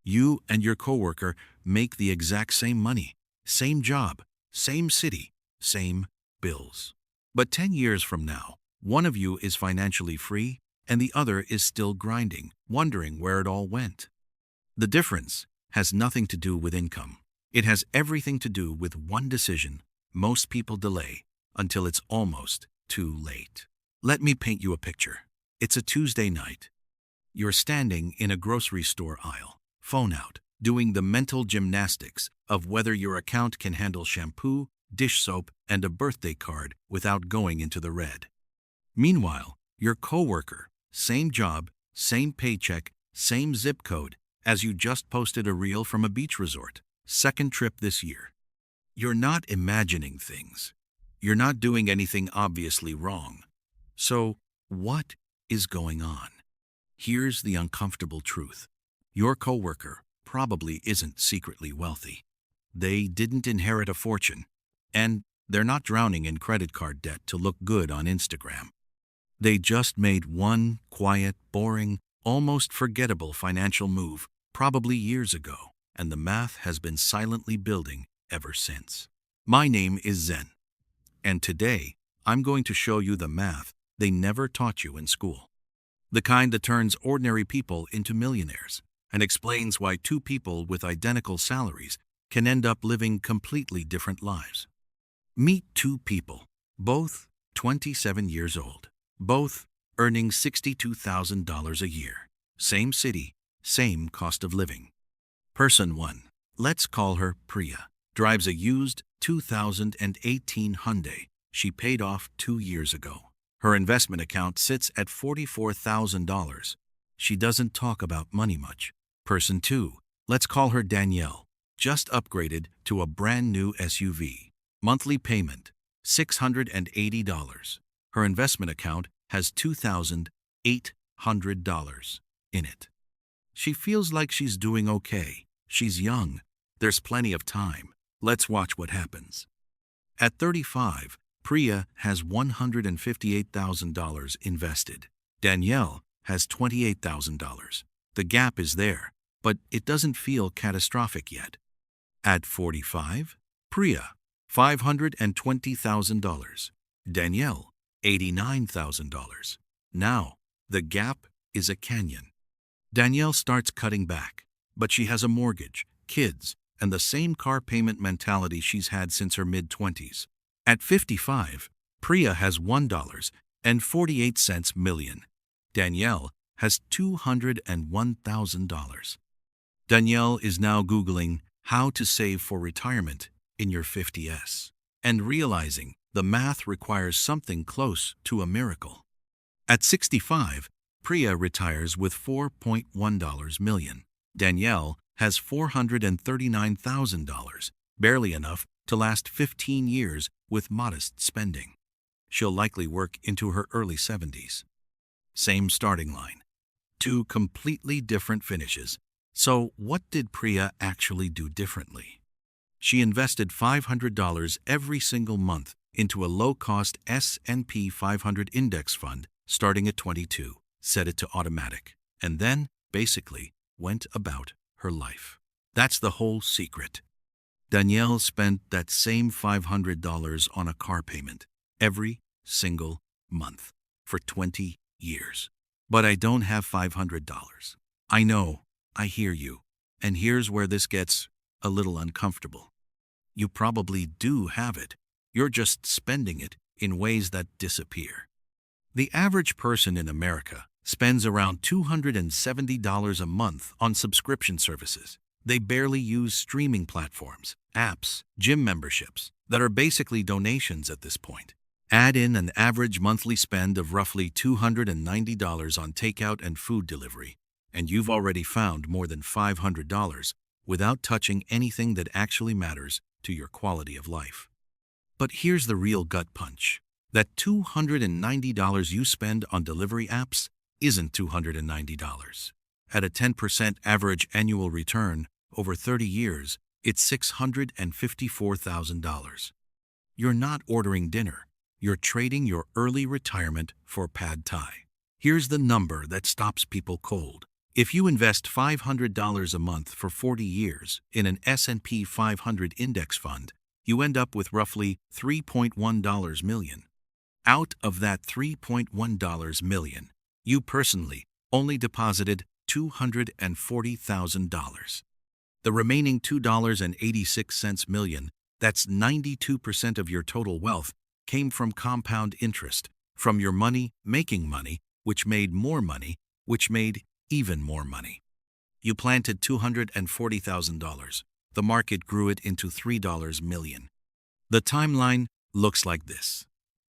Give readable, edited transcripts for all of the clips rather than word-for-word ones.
You and your coworker make the exact same money, same job, same city, same bills. But 10 years from now, one of you is financially free and the other is still grinding, wondering where it all went. The difference has nothing to do with income. It has everything to do with one decision most people delay until it's almost too late. Let me paint you a picture. It's a Tuesday night. You're standing in a grocery store aisle, phone out, doing the mental gymnastics of whether your account can handle shampoo, dish soap, and a birthday card without going into the red. Meanwhile, your coworker, same job, same paycheck, same zip code, as you just posted a reel from a beach resort, second trip this year. You're not imagining things. You're not doing anything obviously wrong. So, what is going on? Here's the uncomfortable truth. Your coworker probably isn't secretly wealthy. They didn't inherit a fortune, and they're not drowning in credit card debt to look good on Instagram. They just made one quiet, boring, almost forgettable financial move, probably years ago, and the math has been silently building ever since. My name is Zen, and today I'm going to show you the math they never taught you in school. The kind that turns ordinary people into millionaires and explains why two people with identical salaries can end up living completely different lives. Meet two people, both 27 years old, both earning $62,000 a year. Same city, same cost of living. Person 1, let's call her Priya, drives a used 2018 Hyundai she paid off 2 years ago. Her investment account sits at $44,000. She doesn't talk about money much. Person 2, let's call her Danielle, just upgraded to a brand new SUV. Monthly payment, $680. Her investment account has $2,800 in it. She feels like she's doing okay. She's young. There's plenty of time. Let's watch what happens. At 35, Priya has $158,000 invested. Danielle has $28,000. The gap is there, but it doesn't feel catastrophic yet. At 45, Priya, $520,000. Danielle, $89,000. Now, the gap is a canyon. Danielle starts cutting back, but she has a mortgage, kids, and the same car payment mentality she's had since her mid-20s. At 55, Priya has $1.48 million. Danielle has $201,000. Danielle is now Googling how to save for retirement in your 50s and realizing the math requires something close to a miracle. At 65, Priya retires with $4.1 million. Danielle has $439,000, barely enough to last 15 years with modest spending. She'll likely work into her early 70s. Same starting line. Two completely different finishes. So what did Priya actually do differently? She invested $500 every single month into a low-cost S&P 500 index fund starting at 22, set it to automatic, and then, basically, went about her life. That's the whole secret. Danielle spent that same $500 on a car payment every single month for 20 years. But I don't have $500. I know, I hear you, and here's where this gets a little uncomfortable. You probably do have it. You're just spending it in ways that disappear. The average person in America spends around $270 a month on subscription services. They barely use streaming platforms, apps, gym memberships that are basically donations at this point. Add in an average monthly spend of roughly $290 on takeout and food delivery, and you've already found more than $500 without touching anything that actually matters to your quality of life. But here's the real gut punch. That $290 you spend on delivery apps isn't $290. At a 10% average annual return over 30 years, it's $654,000. You're not ordering dinner. You're trading your early retirement for pad thai. Here's the number that stops people cold. If you invest $500 a month for 40 years in an S&P 500 index fund, you end up with roughly $3.1 million. Out of that $3.1 million, you personally only deposited $240,000. The remaining $2.86 million, that's 92% of your total wealth, came from compound interest, from your money making money, which made more money, which made even more money. You planted $240,000. The market grew it into $3 million. The timeline looks like this.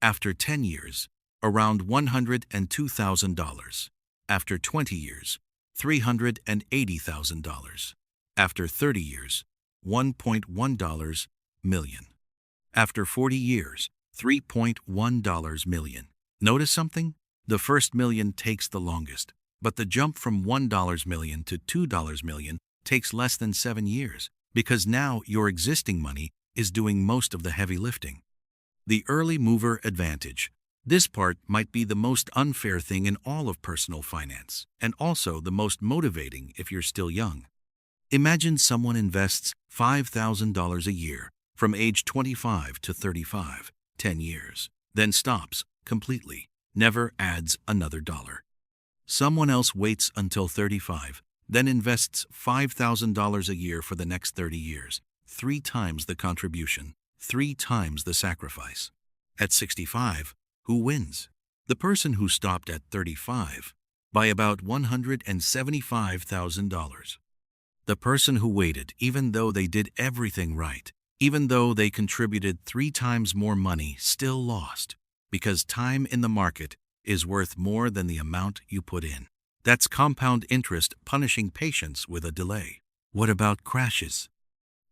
After 10 years, around $102,000. After 20 years, $380,000. After 30 years, $1.1 million. After 40 years, $3.1 million. Notice something? The first million takes the longest, but the jump from $1 million to $2 million takes less than 7 years, because now your existing money is doing most of the heavy lifting. The early mover advantage. This part might be the most unfair thing in all of personal finance, and also the most motivating if you're still young. Imagine someone invests $5,000 a year from age 25 to 35, 10 years, then stops completely, never adds another dollar. Someone else waits until 35, then invests $5,000 a year for the next 30 years, 3 times the contribution, 3 times the sacrifice. At 65, who wins? The person who stopped at 35 by about $175,000. The person who waited, even though they did everything right, even though they contributed 3 times more money, still lost, because time in the market is worth more than the amount you put in. That's compound interest punishing patience with a delay. What about crashes?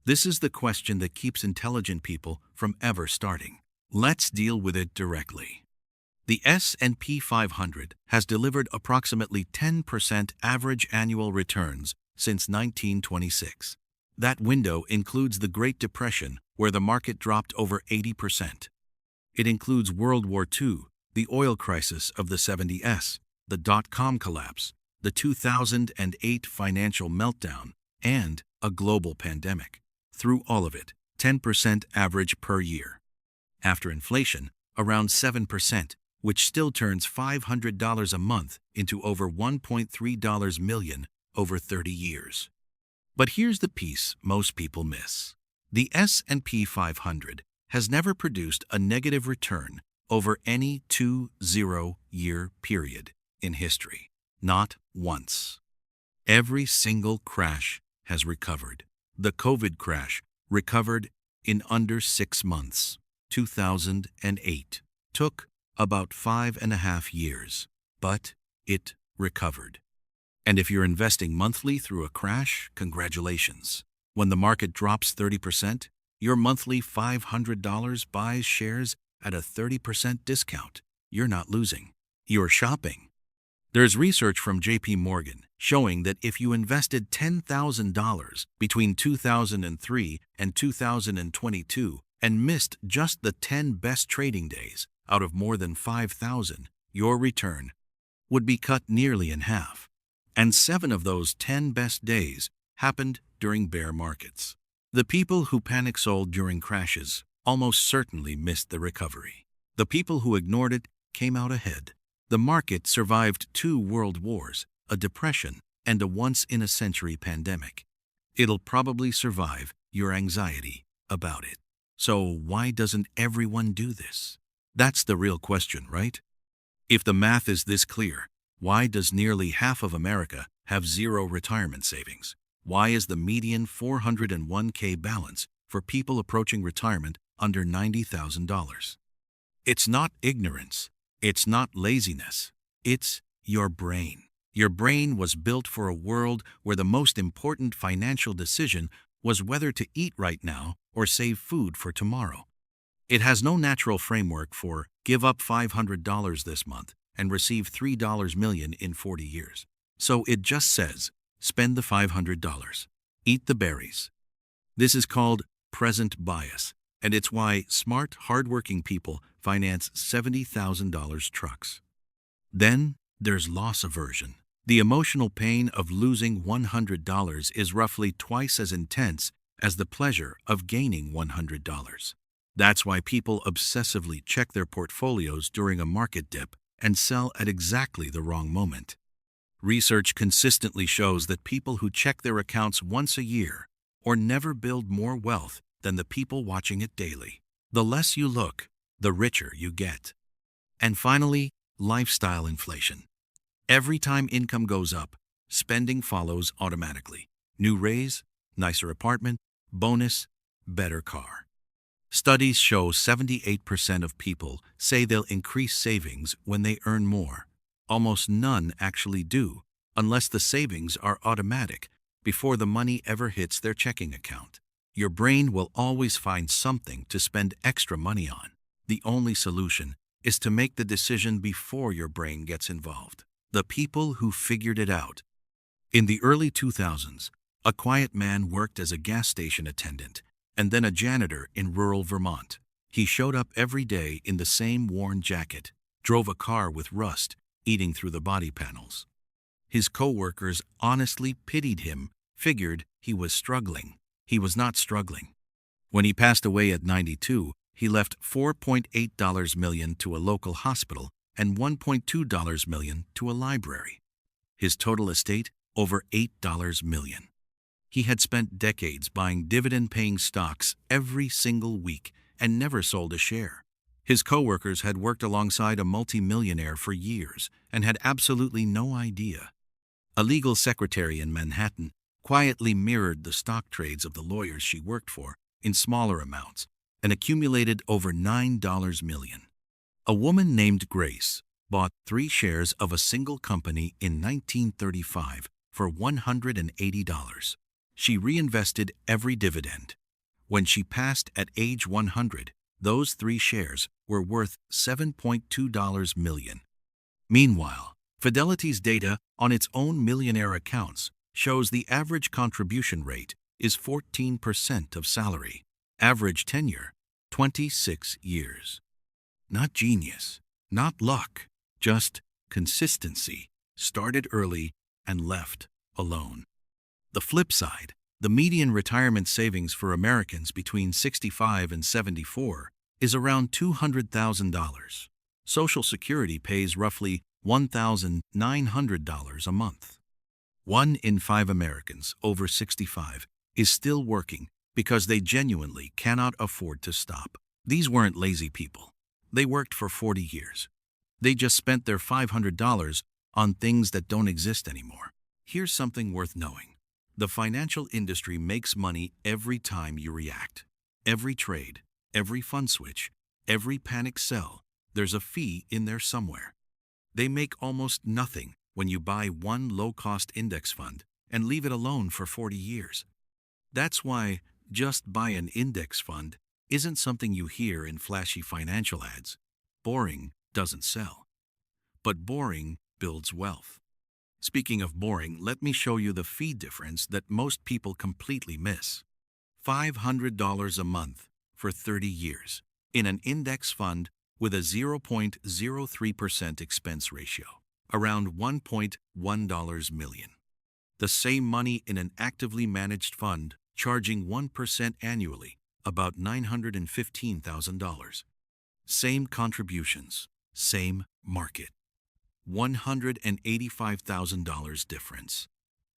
This is the question that keeps intelligent people from ever starting. Let's deal with it directly. The S&P 500 has delivered approximately 10% average annual returns since 1926. That window includes the Great Depression, where the market dropped over 80%. It includes World War II, the oil crisis of the 70s, the dot-com collapse, the 2008 financial meltdown, and a global pandemic. Through all of it, 10% average per year. After inflation, around 7%, which still turns $500 a month into over $1.3 million over 30 years. But here's the piece most people miss. The S&P 500 has never produced a negative return over any 20-year period in history. Not once. Every single crash has recovered. The COVID crash recovered in under 6 months. 2008 took about 5.5 years, but it recovered. And if you're investing monthly through a crash, congratulations. When the market drops 30%, your monthly $500 buys shares at a 30% discount. You're not losing. You're shopping. There's research from JP Morgan showing that if you invested $10,000 between 2003 and 2022 and missed just the 10 best trading days out of more than 5,000, your return would be cut nearly in half. And 7 of those 10 best days happened during bear markets. The people who panic sold during crashes almost certainly missed the recovery. The people who ignored it came out ahead. The market survived 2 world wars, a depression, and a once-in-a-century pandemic. It'll probably survive your anxiety about it. So why doesn't everyone do this? That's the real question, right? If the math is this clear, why does nearly half of America have zero retirement savings? Why is the median $401k balance for people approaching retirement under $90,000? It's not ignorance. It's not laziness. It's your brain. Your brain was built for a world where the most important financial decision was whether to eat right now or save food for tomorrow. It has no natural framework for give up $500 this month and receive $3 million in 40 years. So it just says, spend the $500. Eat the berries. This is called present bias, and it's why smart, hardworking people finance $70,000 trucks. Then there's loss aversion. The emotional pain of losing $100 is roughly twice as intense as the pleasure of gaining $100. That's why people obsessively check their portfolios during a market dip and sell at exactly the wrong moment. Research consistently shows that people who check their accounts once a year or never build more wealth than the people watching it daily. The less you look, the richer you get. And finally, lifestyle inflation. Every time income goes up, spending follows automatically. New raise, nicer apartment, bonus, better car. Studies show 78% of people say they'll increase savings when they earn more. Almost none actually do, unless the savings are automatic before the money ever hits their checking account. Your brain will always find something to spend extra money on. The only solution is to make the decision before your brain gets involved. The people who figured it out. In the early 2000s, a quiet man worked as a gas station attendant and then a janitor in rural Vermont. He showed up every day in the same worn jacket, drove a car with rust eating through the body panels. His coworkers honestly pitied him, figured he was struggling. He was not struggling. When he passed away at 92, he left $4.8 million to a local hospital and $1.2 million to a library. His total estate, over $8 million. He had spent decades buying dividend-paying stocks every single week and never sold a share. His coworkers had worked alongside a multimillionaire for years and had absolutely no idea. A legal secretary in Manhattan quietly mirrored the stock trades of the lawyers she worked for in smaller amounts and accumulated over $9 million. A woman named Grace bought 3 shares of a single company in 1935 for $180. She reinvested every dividend. When she passed at age 100, those 3 shares were worth $7.2 million. Meanwhile, Fidelity's data on its own millionaire accounts shows the average contribution rate is 14% of salary. Average tenure, 26 years. Not genius, not luck, just consistency. Started early and left alone. The flip side, the median retirement savings for Americans between 65 and 74 is around $200,000. Social Security pays roughly $1,900 a month. 1 in 5 Americans over 65 is still working because they genuinely cannot afford to stop. These weren't lazy people. They worked for 40 years. They just spent their $500 on things that don't exist anymore. Here's something worth knowing. The financial industry makes money every time you react. Every trade, every fund switch, every panic sell, there's a fee in there somewhere. They make almost nothing when you buy one low-cost index fund and leave it alone for 40 years. That's why just buy an index fund isn't something you hear in flashy financial ads. Boring doesn't sell. But boring builds wealth. Speaking of boring, let me show you the fee difference that most people completely miss. $500 a month for 30 years in an index fund with a 0.03% expense ratio, around $1.1 million. The same money in an actively managed fund charging 1% annually, about $915,000. Same contributions, same market. $185,000 difference.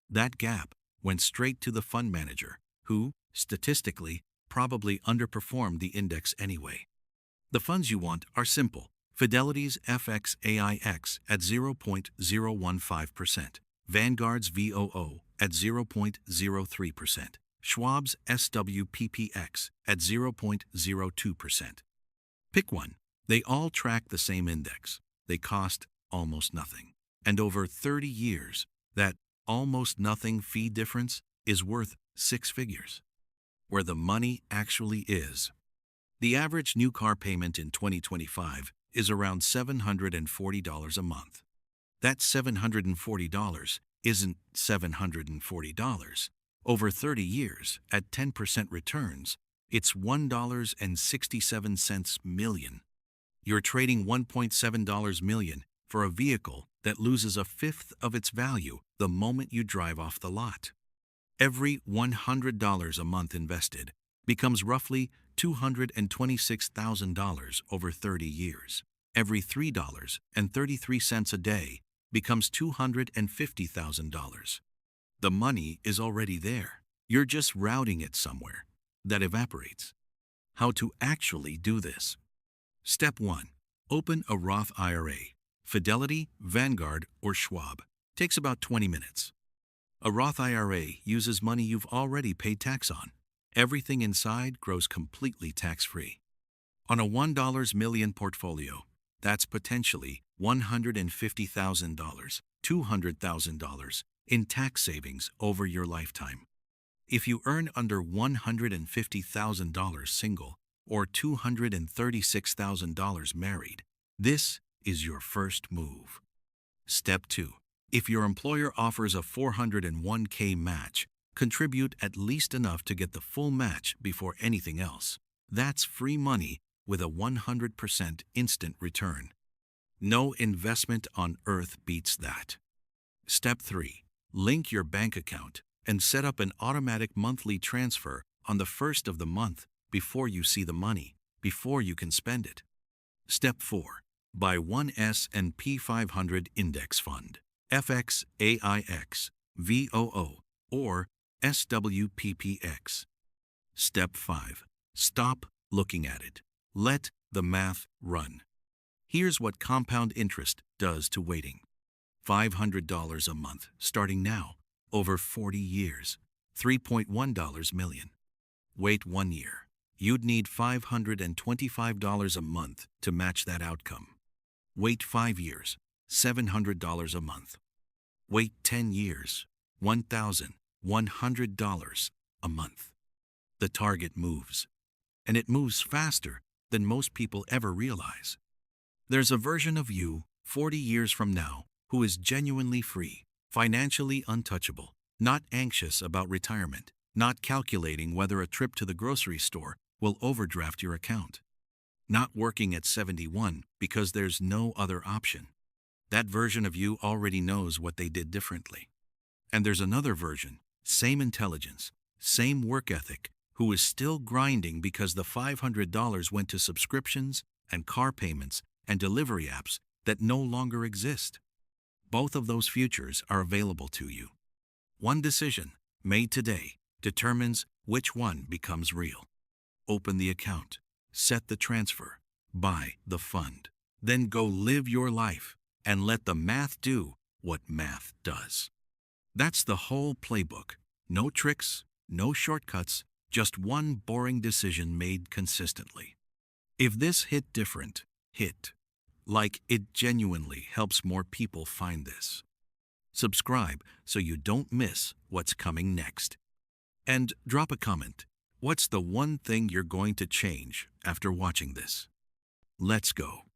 That gap went straight to the fund manager, who, statistically, probably underperformed the index anyway. The funds you want are simple. Fidelity's FXAIX at 0.015%, Vanguard's VOO at 0.03%, Schwab's SWPPX at 0.02%. Pick one. They all track the same index. They cost almost nothing. And over 30 years, that almost nothing fee difference is worth 6 figures. Where the money actually is. The average new car payment in 2025 is around $740 a month. That $740 isn't $740. Over 30 years, at 10% returns, it's $1.67 million. You're trading $1.7 million for a vehicle that loses a fifth of its value the moment you drive off the lot. Every $100 a month invested becomes roughly $226,000 over 30 years. Every $3.33 a day becomes $250,000. The money is already there. You're just routing it somewhere. That evaporates. How to actually do this? Step 1. Open a Roth IRA. Fidelity, Vanguard, or Schwab. Takes about 20 minutes. A Roth IRA uses money you've already paid tax on. Everything inside grows completely tax-free. On a $1 million portfolio, that's potentially $150,000, $200,000 in tax savings over your lifetime. If you earn under $150,000 single or $236,000 married, this is your first move. Step 2. If your employer offers a 401k match, contribute at least enough to get the full match before anything else. That's free money with a 100% instant return. No investment on earth beats that. Step 3. Link your bank account and set up an automatic monthly transfer on the first of the month before you see the money, before you can spend it. Step 4. Buy one S&P 500 index fund, FXAIX, VOO, or SWPPX. Step 5. Stop looking at it. Let the math run. Here's what compound interest does to waiting. $500 a month starting now, over 40 years, $3.1 million. Wait 1 year. You'd need $525 a month to match that outcome. Wait 5 years, $700 a month. Wait 10 years, $1,100 a month. The target moves, and it moves faster than most people ever realize. There's a version of you 40 years from now who is genuinely free, financially untouchable, not anxious about retirement, not calculating whether a trip to the grocery store will overdraft your account, not working at 71 because there's no other option. That version of you already knows what they did differently. And there's another version, same intelligence, same work ethic, who is still grinding because the $500 went to subscriptions and car payments and delivery apps that no longer exist. Both of those futures are available to you. One decision, made today, determines which one becomes real. Open the account, set the transfer, buy the fund, then go live your life and let the math do what math does. That's the whole playbook. No tricks, no shortcuts, just one boring decision made consistently. If this hit different, like it genuinely helps more people find this. Subscribe so you don't miss what's coming next. And drop a comment. What's the one thing you're going to change after watching this? Let's go.